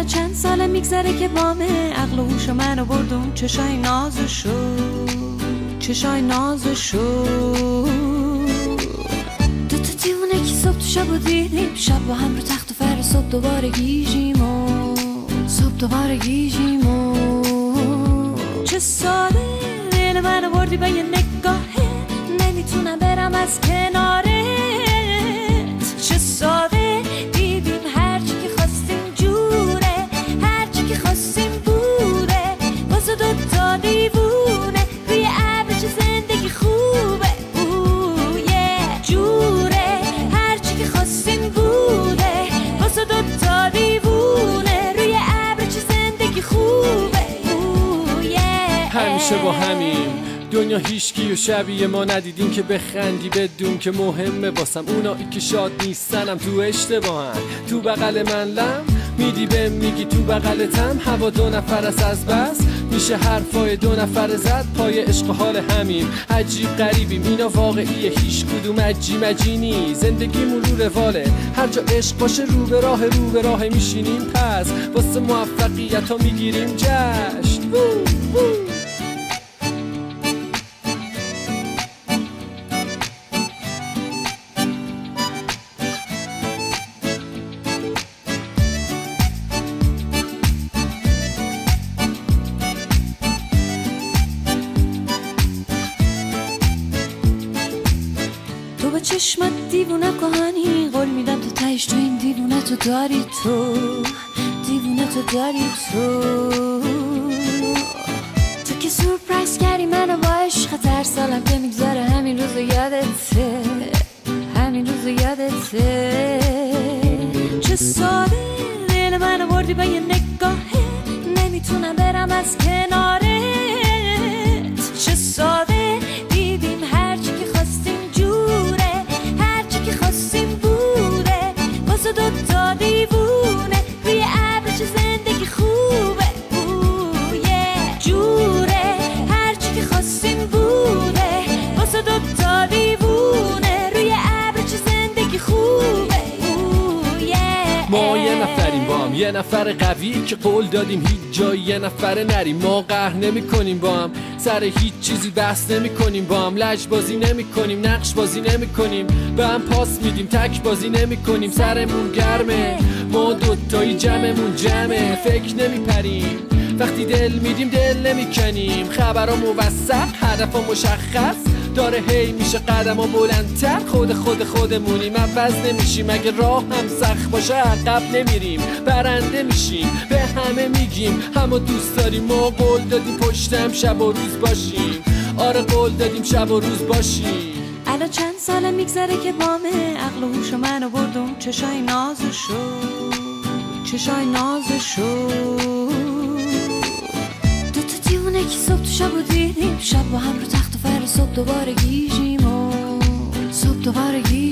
الان چند ساله میگذره که بامه عقل و هوش منو بردون چشای نازشو چشای نازشو دوتا دیوونه که صبح تو شب و دیدیم شب با هم رو تخت و فر صبح دوباره گیجیم و صبح دوباره گیجیم و چه ساده دل منو بردی به یه نگاهه نمیتونم برم از کنارت چه ساده دیدیم هرچی که خواستیم جوره هرچی که خواستیم بوده واسه دوتا دیوونه روی ابر چه زندگی خوبه جوره هرچی که خواستیم بوده واسه دوتا دیوونه روی ابر چه زندگی خوبه همیشه با همین دنیا هیچکی و شبیه ما ندیدین که بخندی بدون که مهمه واسم اونایی که شاد نیستنم تو اشتباهن تو بغل من لم میدی بهم میگی تو بغلتم هوا دو نفر است از بس میشه حرفای دو نفر زد پای عشق حال همین عجیب غریبیم اینا واقعیه هیچ کدوم عجی مجینی زندگیمون رو رواله هر جا عشق باشه رو به راه میشینیم پس واسه موفقیت ها میگیریم جشن تو با چشمت دیوونه کهانی قول میدم تو تهش تو این دیوونه تو داری تو دیوونه تو داری تو که سورپرایز کردی منو با عشق هر سالم که میگذاره همین روزو یادته همین روزو یادته چه ساده دل منو بردی با یه نگاهه نمیتونم برم از کنارت چه ساده دیدیم هرچی که خواستیم جوره هرچی که خواستیم بوده واسه دوتا دیوونه روی ابر چه زندگی خوبه جوره هرچی که خواستیم بوده واسه دوتا دیوونه روی ابر چه زندگی خوبه ما یه نفریم با هم یه نفر قوی که قول دادیم هیچ جایی یه نفر نریم ما قهر نمی کنیم با هم سر هیچ چیزی بحث نمی کنیم با هم لج بازی نمی کنیم نقش بازی نمی کنیم به هم پاس میدیم تک بازی نمی کنیم سرمون گرمه ما دوتایی جمعمون جمعه فکر نمی پریم وقتی دل میدیم دل نمی کنیم خبرها موثق هدفها مشخص داره هی میشه قدم ها بلندتر خودمونیم عوض نمیشیم اگه راه هم سخت باشه عقب نمیریم برنده میشیم به همه میگیم همه دوست داریم ما قول دادیم پشتم شب و روز باشیم آره قول دادیم شب و روز باشیم الان چند ساله میگذره که بامه عقل و هوش منو بردون چشای نازشو چشای نازشو دوتا دیوونه که صبح تو شب و دیدیم شب با هم رو تخت و فر صبح دوباره گیجیم و صبح دوباره گیجیم